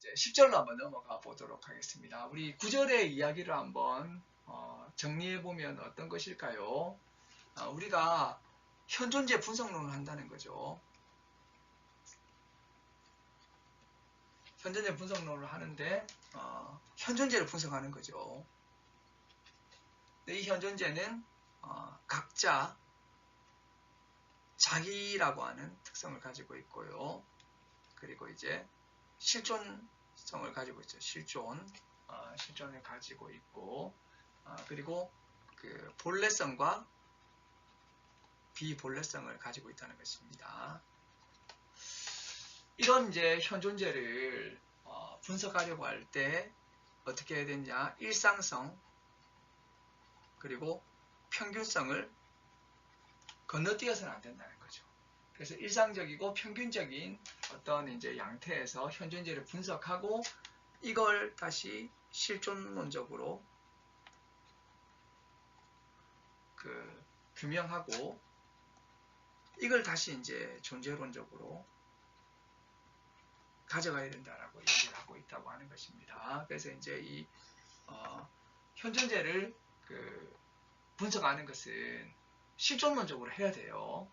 이제 10절로 한번 넘어가 보도록 하겠습니다. 우리 9절의 이야기를 한번 정리해 보면 어떤 것일까요? 우리가 현존재 분석론을 한다는 거죠. 현존재 분석론을 하는데 현존재를 분석하는 거죠. 이 현존재는 각자 자기라고 하는 특성을 가지고 있고요. 그리고 이제 실존성을 가지고 있죠. 실존을 가지고 있고, 그리고 그 본래성과 비본래성을 가지고 있다는 것입니다. 이런 이제 현존재를 분석하려고 할 때 어떻게 해야 되냐? 일상성 그리고 평균성을 건너뛰어서는 안 된다는 거죠. 그래서 일상적이고 평균적인 어떤 이제 양태에서 현존재를 분석하고 이걸 다시 실존론적으로 규명하고 이걸 다시 이제 존재론적으로 가져가야 된다라고 얘기를 하고 있다고 하는 것입니다. 그래서 이제 이 현존재를 분석하는 것은 실존론적으로 해야 돼요.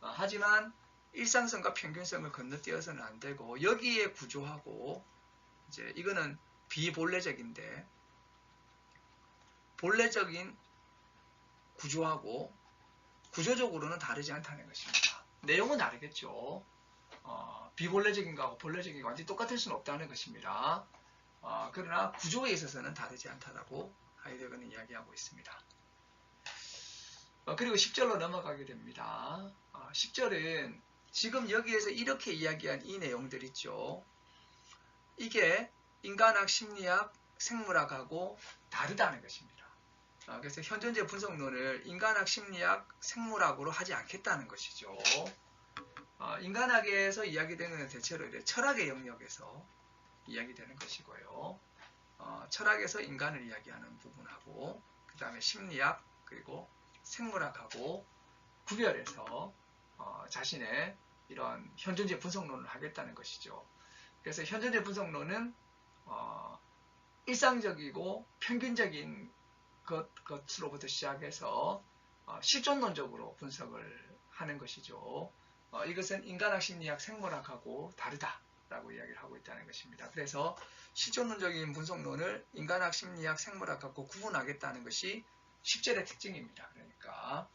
하지만 일상성과 평균성을 건너뛰어서는 안 되고 여기에 구조하고 이제 이거는 비본래적인데 본래적인 구조하고 구조적으로는 다르지 않다는 것입니다. 내용은 다르겠죠. 비본래적인 거하고 본래적인 거 완전히 똑같을 수는 없다는 것입니다. 그러나 구조에 있어서는 다르지 않다라고 하이데거는 이야기하고 있습니다. 그리고 10절로 넘어가게 됩니다. 10절은 지금 여기에서 이렇게 이야기한 이 내용들 있죠. 이게 인간학, 심리학, 생물학하고 다르다는 것입니다. 그래서 현존재 분석론을 인간학, 심리학, 생물학으로 하지 않겠다는 것이죠. 인간학에서 이야기되는 것은 대체로 이제 철학의 영역에서 이야기되는 것이고요. 철학에서 인간을 이야기하는 부분하고 그 다음에 심리학 그리고 생물학하고 구별해서 자신의 이런 현존재 분석론을 하겠다는 것이죠. 그래서 현존재 분석론은 일상적이고 평균적인 것으로부터 시작해서 실존론적으로 분석을 하는 것이죠. 이것은 인간학, 심리학, 생물학하고 다르다라고 이야기를 하고 있다는 것입니다. 그래서 실존론적인 분석론을 인간학, 심리학, 생물학하고 구분하겠다는 것이 10절의 특징입니다. 그러니까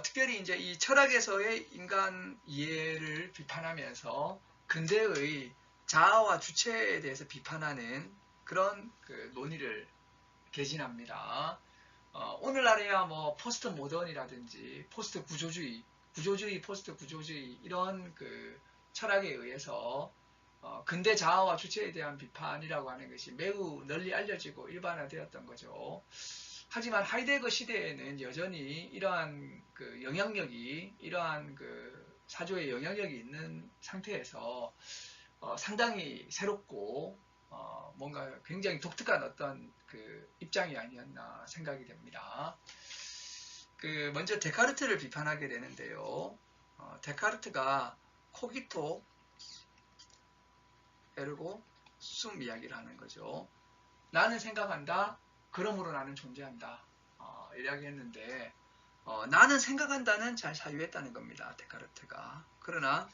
특별히 이제 이 철학에서의 인간 이해를 비판하면서 근대의 자아와 주체에 대해서 비판하는 그런 논의를 개진합니다. 오늘날에야 뭐 포스트 모던이라든지 포스트 구조주의, 포스트 구조주의 이런 철학에 의해서 근대 자아와 주체에 대한 비판이라고 하는 것이 매우 널리 알려지고 일반화되었던 거죠. 하지만 하이데거 시대에는 여전히 이러한 영향력이 이러한 사조의 영향력이 있는 상태에서 상당히 새롭고 뭔가 굉장히 독특한 어떤 입장이 아니었나 생각이 됩니다. 먼저 데카르트를 비판하게 되는데요. 데카르트가 코기토 에르고 숨 이야기를 하는 거죠. 나는 생각한다. 그러므로 나는 존재한다. 이야기했는데 나는 생각한다는 잘 사유했다는 겁니다. 데카르트가. 그러나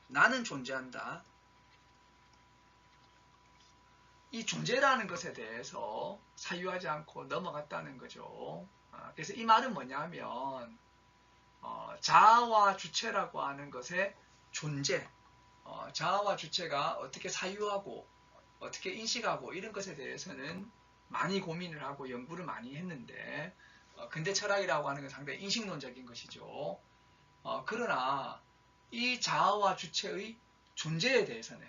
나는 존재한다. 이 존재라는 것에 대해서 사유하지 않고 넘어갔다는 거죠. 그래서 이 말은 뭐냐면 자아와 주체라고 하는 것의 존재, 자아와 주체가 어떻게 사유하고 어떻게 인식하고 이런 것에 대해서는 많이 고민을 하고 연구를 많이 했는데 근대 철학이라고 하는 건 상당히 인식론적인 것이죠. 그러나 이 자아와 주체의 존재에 대해서는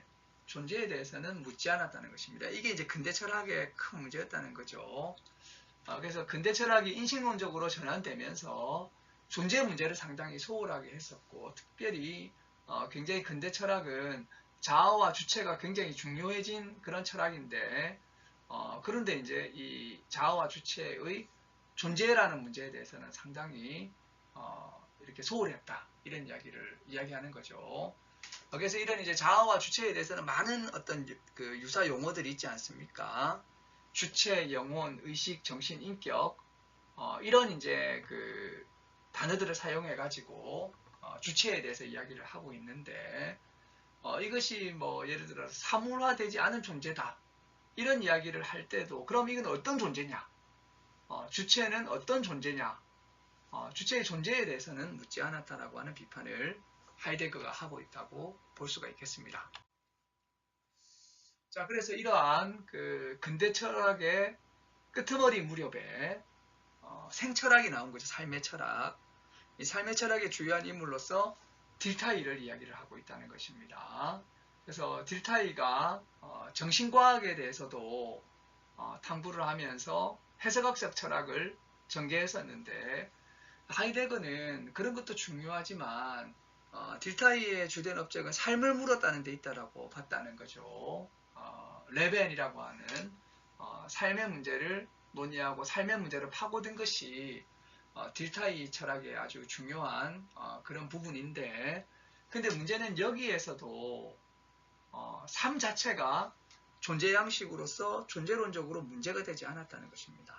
묻지 않았다는 것입니다. 이게 이제 근대 철학의 큰 문제였다는 거죠. 그래서 근대 철학이 인식론적으로 전환되면서 존재 문제를 상당히 소홀하게 했었고 특별히 굉장히 근대 철학은 자아와 주체가 굉장히 중요해진 그런 철학인데 그런데 이제 이 자아와 주체의 존재라는 문제에 대해서는 상당히 이렇게 소홀했다 이런 이야기를 이야기하는 거죠. 그래서 이런 이제 자아와 주체에 대해서는 많은 어떤 그 유사 용어들이 있지 않습니까? 주체, 영혼, 의식, 정신, 인격 이런 이제 그 단어들을 사용해 가지고 주체에 대해서 이야기를 하고 있는데 이것이 뭐 예를 들어서 사물화되지 않은 존재다 이런 이야기를 할 때도 그럼 이건 어떤 존재냐? 주체는 어떤 존재냐? 주체의 존재에 대해서는 묻지 않았다라고 하는 비판을 하이데거가 하고 있다고 볼 수가 있겠습니다. 자, 그래서 이러한 그 근대 철학의 끄트머리 무렵에 생철학이 나온 거죠. 삶의 철학. 이 삶의 철학의 주요한 인물로서 딜타이를 이야기를 하고 있다는 것입니다. 그래서 딜타이가 정신과학에 대해서도 탐구를 하면서 해석학적 철학을 전개했었는데 하이데거는 그런 것도 중요하지만 딜타이의 주된 업적은 삶을 물었다는 데 있다라고 봤다는 거죠. 레벤이라고 하는 삶의 문제를 논의하고 삶의 문제를 파고든 것이 딜타이 철학의 아주 중요한 그런 부분인데 근데 문제는 여기에서도 삶 자체가 존재 양식으로서 존재론적으로 문제가 되지 않았다는 것입니다.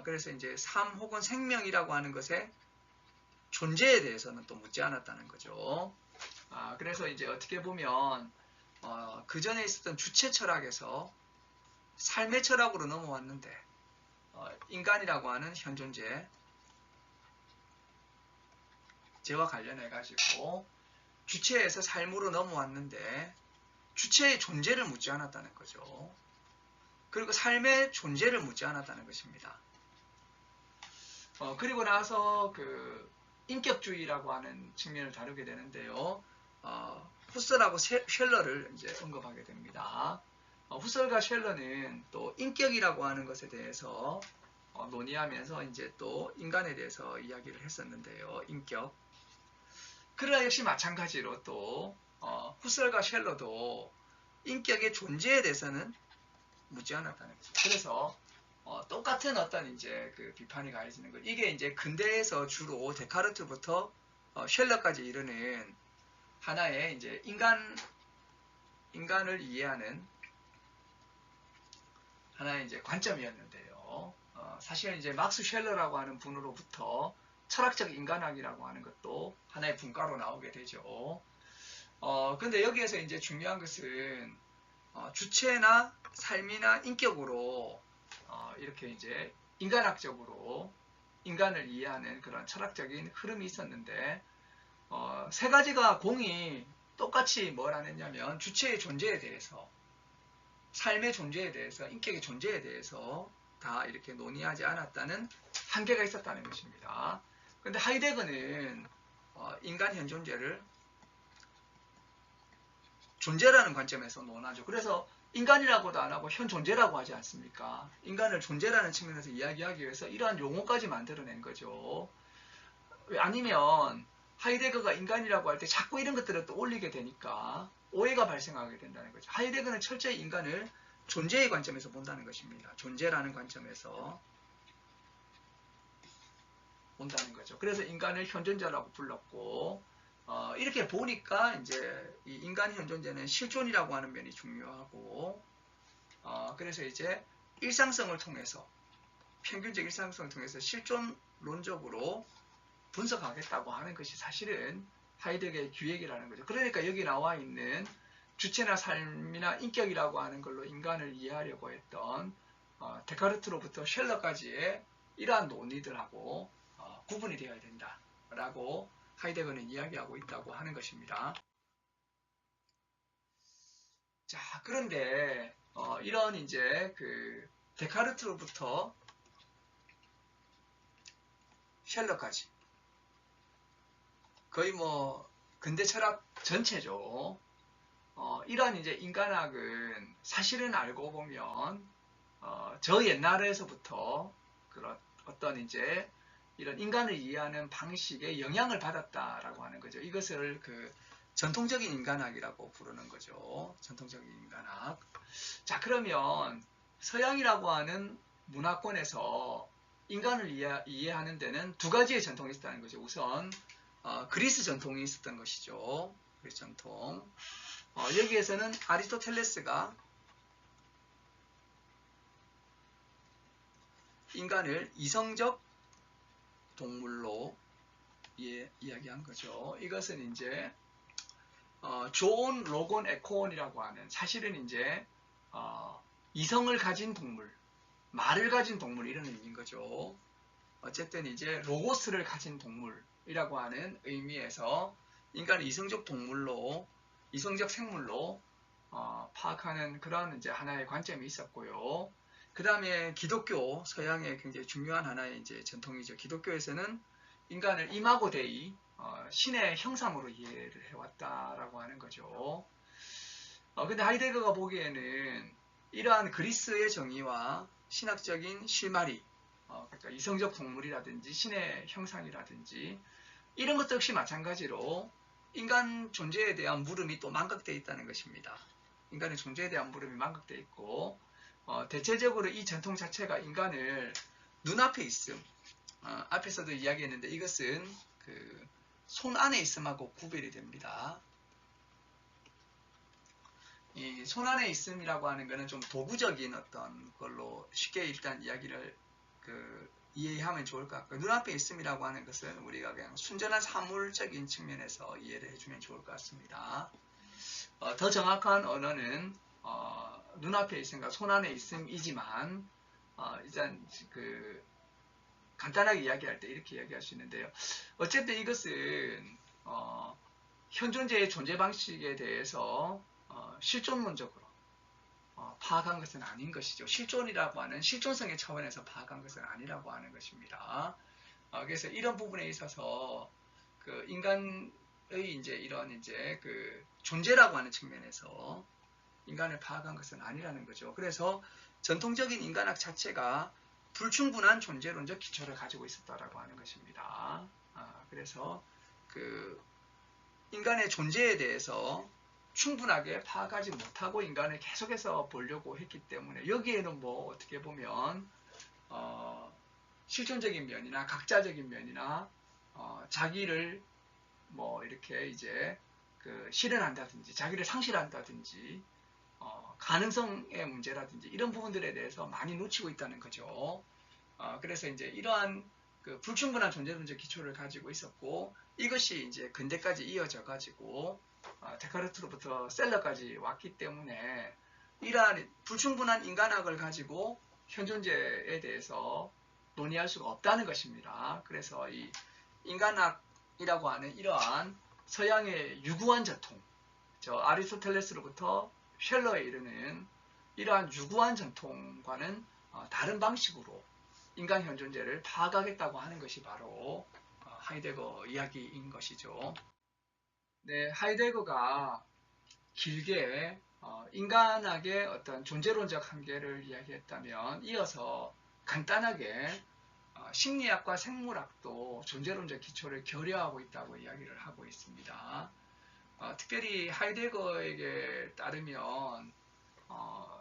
그래서 이제 삶 혹은 생명이라고 하는 것의 존재에 대해서는 또 묻지 않았다는 거죠. 그래서 이제 어떻게 보면 그 전에 있었던 주체 철학에서 삶의 철학으로 넘어왔는데 인간이라고 하는 현존재 제와 관련해 가지고 주체에서 삶으로 넘어왔는데 주체의 존재를 묻지 않았다는 거죠. 그리고 삶의 존재를 묻지 않았다는 것입니다. 그리고 나서 그 인격주의라고 하는 측면을 다루게 되는데요. 후설하고 쉘러를 이제 언급하게 됩니다. 후설과 쉘러는 또 인격이라고 하는 것에 대해서 논의하면서 이제 또 인간에 대해서 이야기를 했었는데요. 인격. 그러나 역시 마찬가지로 또 후설과 쉘러도 인격의 존재에 대해서는 묻지 않았다는 거죠. 그래서 똑같은 어떤 이제 그 비판이 가해지는 것. 이게 이제 근대에서 주로 데카르트부터 쉘러까지 이르는 하나의 이제 인간을 이해하는 하나의 이제 관점이었는데요. 사실 이제 막스 쉘러라고 하는 분으로부터 철학적 인간학이라고 하는 것도 하나의 분과로 나오게 되죠. 근데 여기에서 이제 중요한 것은 주체나 삶이나 인격으로 이렇게 이제 인간학적으로 인간을 이해하는 그런 철학적인 흐름이 있었는데 세 가지가 공이 똑같이 뭘 안 했냐면 주체의 존재에 대해서 삶의 존재에 대해서 인격의 존재에 대해서 다 이렇게 논의하지 않았다는 한계가 있었다는 것입니다. 그런데 하이데거는 인간 현존재를 존재라는 관점에서 논하죠. 그래서 인간이라고도 안 하고 현존재라고 하지 않습니까? 인간을 존재라는 측면에서 이야기하기 위해서 이러한 용어까지 만들어낸 거죠. 아니면 하이데거가 인간이라고 할 때 자꾸 이런 것들을 또 올리게 되니까 오해가 발생하게 된다는 거죠. 하이데거는 철저히 인간을 존재의 관점에서 본다는 것입니다. 존재라는 관점에서 본다는 거죠. 그래서 인간을 현존자라고 불렀고 이렇게 보니까 이제 이 인간 현존재는 실존이라고 하는 면이 중요하고 그래서 이제 일상성을 통해서 평균적 일상성을 통해서 실존론적으로 분석하겠다고 하는 것이 사실은 하이데거의 기획이라는 거죠. 그러니까 여기 나와 있는 주체나 삶이나 인격이라고 하는 걸로 인간을 이해하려고 했던 데카르트로부터 쉘러까지의 이러한 논의들하고 구분이 되어야 된다라고 하이데거는 이야기하고 있다고 하는 것입니다. 자, 그런데 이런 이제 그 데카르트로부터 쉘러까지 거의 뭐 근대 철학 전체죠. 이런 이제 인간학은 사실은 알고 보면 저 옛날에서부터 그런 어떤 이제 이런 인간을 이해하는 방식에 영향을 받았다라고 하는 거죠. 이것을 그 전통적인 인간학이라고 부르는 거죠. 전통적인 인간학. 자, 그러면 서양이라고 하는 문화권에서 인간을 이해하는 데는 두 가지의 전통이 있었다는 거죠. 우선 그리스 전통이 있었던 것이죠. 우리 전통. 여기에서는 아리스토텔레스가 인간을 이성적 동물로 이야기한 거죠. 이것은 이제 존 로건 에코온이라고 하는, 사실은 이제 이성을 가진 동물, 말을 가진 동물, 이런 의미인 거죠. 어쨌든 이제 로고스를 가진 동물이라고 하는 의미에서 인간을 이성적 동물로, 이성적 생물로 파악하는 그런 이제 하나의 관점이 있었고요. 그 다음에 기독교, 서양의 굉장히 중요한 하나의 이제 전통이죠. 기독교에서는 인간을 이마고 데이, 신의 형상으로 이해를 해왔다라고 하는 거죠. 근데 하이데거가 보기에는 이러한 그리스의 정의와 신학적인 실마리, 그러니까 이성적 동물이라든지 신의 형상이라든지 이런 것도 역시 마찬가지로 인간 존재에 대한 물음이 또 망각되어 있다는 것입니다. 인간의 존재에 대한 물음이 망각되어 있고, 대체적으로 이 전통 자체가 인간을 눈앞에 있음, 앞에서도 이야기했는데 이것은 그 손 안에 있음하고 구별이 됩니다. 이 손 안에 있음이라고 하는 것은 좀 도구적인 어떤 걸로 쉽게 일단 이야기를 이해하면 좋을 것 같고요. 눈앞에 있음이라고 하는 것은 우리가 그냥 순전한 사물적인 측면에서 이해를 해주면 좋을 것 같습니다. 더 정확한 언어는 눈앞에 있음과 손 안에 있음이지만 일단 간단하게 이야기할 때 이렇게 이야기할 수 있는데요. 어쨌든 이것은 현존재의 존재 방식에 대해서 실존론적으로 파악한 것은 아닌 것이죠. 실존이라고 하는 실존성의 차원에서 파악한 것은 아니라고 하는 것입니다. 그래서 이런 부분에 있어서 그 인간의 이제 이런 이제 그 존재라고 하는 측면에서 인간을 파악한 것은 아니라는 거죠. 그래서 전통적인 인간학 자체가 불충분한 존재론적 기초를 가지고 있었다라고 하는 것입니다. 그래서 그 인간의 존재에 대해서 충분하게 파악하지 못하고 인간을 계속해서 보려고 했기 때문에 여기에는 뭐 어떻게 보면 실존적인 면이나 각자적인 면이나 자기를 뭐 이렇게 이제 실현한다든지 자기를 상실한다든지 가능성의 문제라든지 이런 부분들에 대해서 많이 놓치고 있다는 거죠. 그래서 이제 이러한 불충분한 존재론적 기초를 가지고 있었고 이것이 이제 근대까지 이어져 가지고 데카르트로부터 셀러까지 왔기 때문에 이러한 불충분한 인간학을 가지고 현존재에 대해서 논의할 수가 없다는 것입니다. 그래서 이 인간학이라고 하는 이러한 서양의 유구한 전통, 아리스토텔레스로부터 셜러에 이르는 이러한 유구한 전통과는 다른 방식으로 인간 현존재를 파악하겠다고 하는 것이 바로 하이데거 이야기인 것이죠. 네, 하이데거가 길게 인간학의 어떤 존재론적 한계를 이야기했다면 이어서 간단하게 심리학과 생물학도 존재론적 기초를 결여하고 있다고 이야기를 하고 있습니다. 특별히 하이데거에게 따르면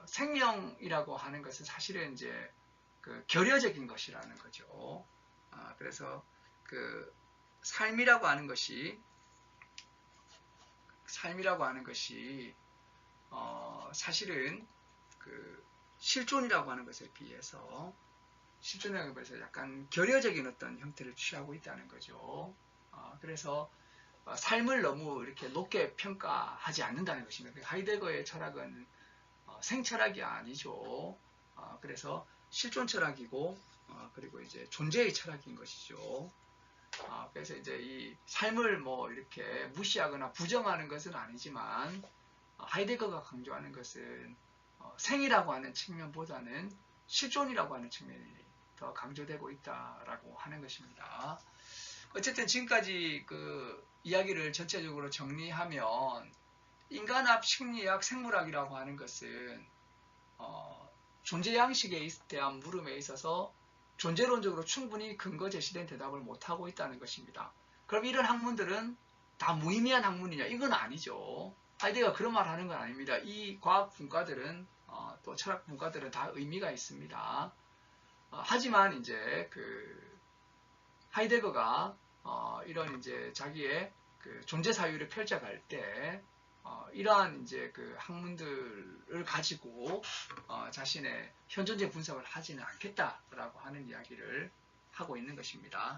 생명이라고 하는 것은 사실은 이제 결여적인 것이라는 거죠. 그래서 삶이라고 하는 것이 사실은 실존이라고 하는 것에 비해서 약간 결여적인 어떤 형태를 취하고 있다는 거죠. 그래서 삶을 너무 이렇게 높게 평가하지 않는다는 것입니다. 하이데거의 철학은 생철학이 아니죠. 그래서 실존 철학이고 그리고 이제 존재의 철학인 것이죠. 그래서 이제 이 삶을 뭐 이렇게 무시하거나 부정하는 것은 아니지만 하이데거가 강조하는 것은 생이라고 하는 측면보다는 실존이라고 하는 측면이 더 강조되고 있다라고 하는 것입니다. 어쨌든 지금까지 이야기를 전체적으로 정리하면 인간학, 심리학, 생물학이라고 하는 것은 존재 양식에 대한 물음에 있어서 존재론적으로 충분히 근거 제시된 대답을 못하고 있다는 것입니다. 그럼 이런 학문들은 다 무의미한 학문이냐? 이건 아니죠. 하이데거가 그런 말 하는 건 아닙니다. 이 과학 분과들은 또 철학 분과들은 다 의미가 있습니다. 하지만 이제 하이데거가 이런 이제 자기의 그 존재 사유를 펼쳐갈 때 이러한 이제 그 학문들을 가지고 자신의 현존재 분석을 하지는 않겠다라고 하는 이야기를 하고 있는 것입니다.